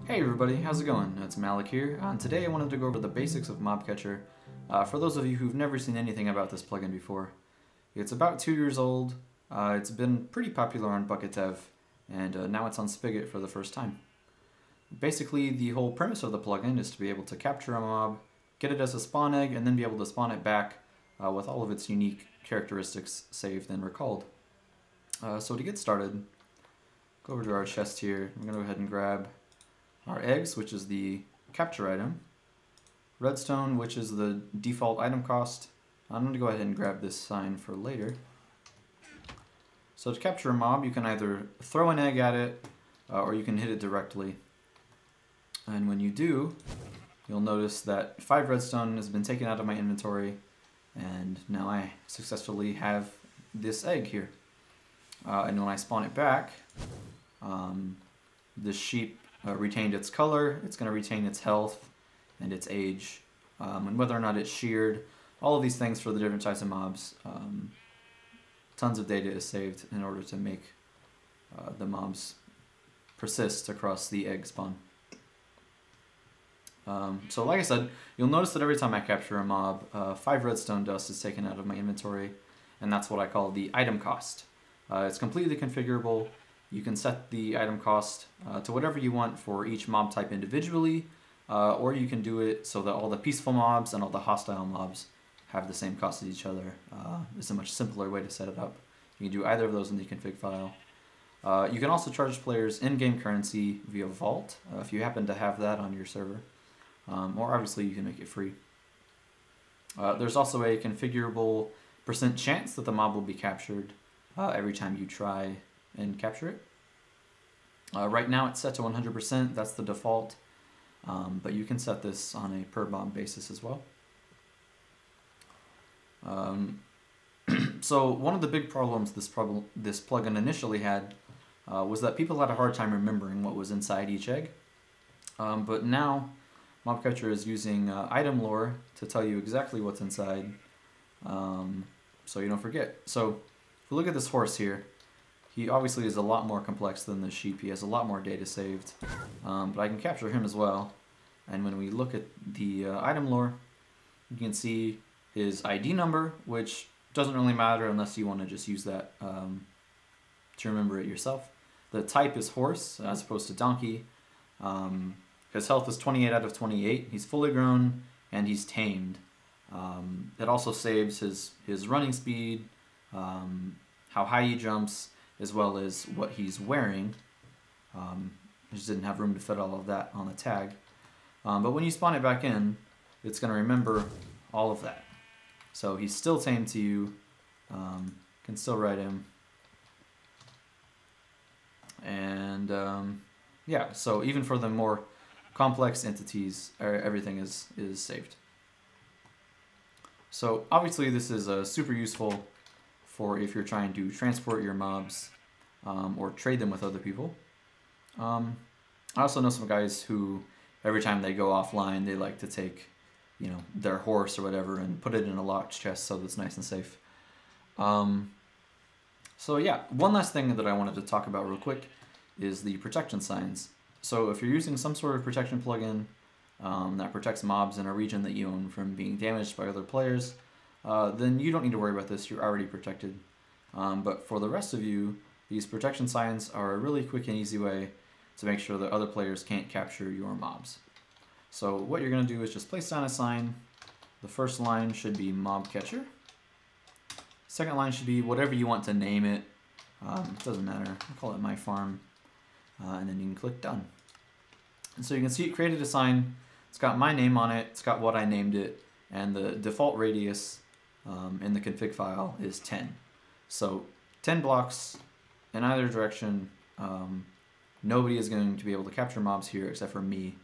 Hey everybody, how's it going? It's Malik here, and today I wanted to go over the basics of MobCatcher. For those of you who've never seen anything about this plugin before, it's about 2 years old, it's been pretty popular on BucketDev, and now it's on Spigot for the first time. Basically, the whole premise of the plugin is to be able to capture a mob, get it as a spawn egg, and then be able to spawn it back with all of its unique characteristics saved and recalled. So to get started, go over to our chest here. I'm going to go ahead and grab our eggs, which is the capture item, redstone, which is the default item cost. I'm going to go ahead and grab this sign for later. So to capture a mob, you can either throw an egg at it, or you can hit it directly. And when you do, you'll notice that 5 redstone has been taken out of my inventory, and now I successfully have this egg here. And when I spawn it back, this sheep retained its color, it's going to retain its health and its age, and whether or not it's sheared, all of these things for the different types of mobs. Tons of data is saved in order to make the mobs persist across the egg spawn. So like I said, you'll notice that every time I capture a mob, 5 redstone dust is taken out of my inventory, and that's what I call the item cost. It's completely configurable. You can set the item cost to whatever you want for each mob type individually, or you can do it so that all the peaceful mobs and all the hostile mobs have the same cost as each other. It's a much simpler way to set it up. You can do either of those in the config file. You can also charge players in-game currency via Vault, if you happen to have that on your server, or obviously you can make it free. There's also a configurable % chance that the mob will be captured every time you try and capture it. Right now it's set to 100%, that's the default, but you can set this on a per mob basis as well. So one of the big problems this plugin initially had was that people had a hard time remembering what was inside each egg, but now MobCatcher is using item lore to tell you exactly what's inside, so you don't forget. So if we look at this horse here, he obviously is a lot more complex than the sheep. He has a lot more data saved, but I can capture him as well. And when we look at the item lore, you can see his ID number, which doesn't really matter unless you want to just use that to remember it yourself. The type is horse as opposed to donkey. His health is 28 out of 28. He's fully grown and he's tamed. It also saves his running speed, how high he jumps, as well as what he's wearing. I just didn't have room to fit all of that on the tag. But when you spawn it back in, it's going to remember all of that. So he's still tamed to you, can still ride him. And yeah, so even for the more complex entities, everything is saved. So obviously this is super useful for if you're trying to transport your mobs or trade them with other people. I also know some guys who every time they go offline they like to take, you know, their horse or whatever and put it in a locked chest so that it's nice and safe. So yeah, one last thing that I wanted to talk about real quick is the protection signs. So if you're using some sort of protection plugin that protects mobs in a region that you own from being damaged by other players, then you don't need to worry about this, you're already protected. But for the rest of you, these protection signs are a really quick and easy way to make sure that other players can't capture your mobs. So what you're going to do is just place down a sign. The first line should be MobCatcher. Second line should be whatever you want to name it. It doesn't matter, I'll call it My Farm. And then you can click Done. And so you can see it created a sign. It's got my name on it, it's got what I named it, and the default radius in the config file is 10. So 10 blocks in either direction. Nobody is going to be able to capture mobs here except for me.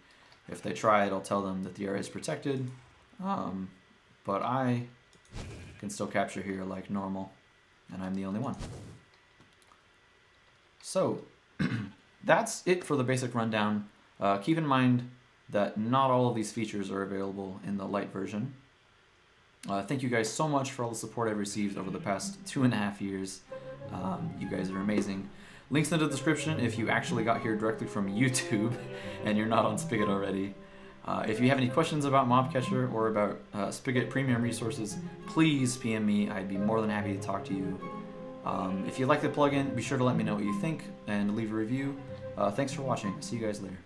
If they try it, I'll tell them that the area is protected, but I can still capture here like normal, and I'm the only one. So that's it for the basic rundown. Keep in mind that not all of these features are available in the lite version. Thank you guys so much for all the support I've received over the past 2.5 years. You guys are amazing. Links in the description if you actually got here directly from YouTube and you're not on Spigot already. If you have any questions about MobCatcher or about Spigot premium resources, please PM me. I'd be more than happy to talk to you. If you like the plugin, be sure to let me know what you think and leave a review. Thanks for watching. See you guys later.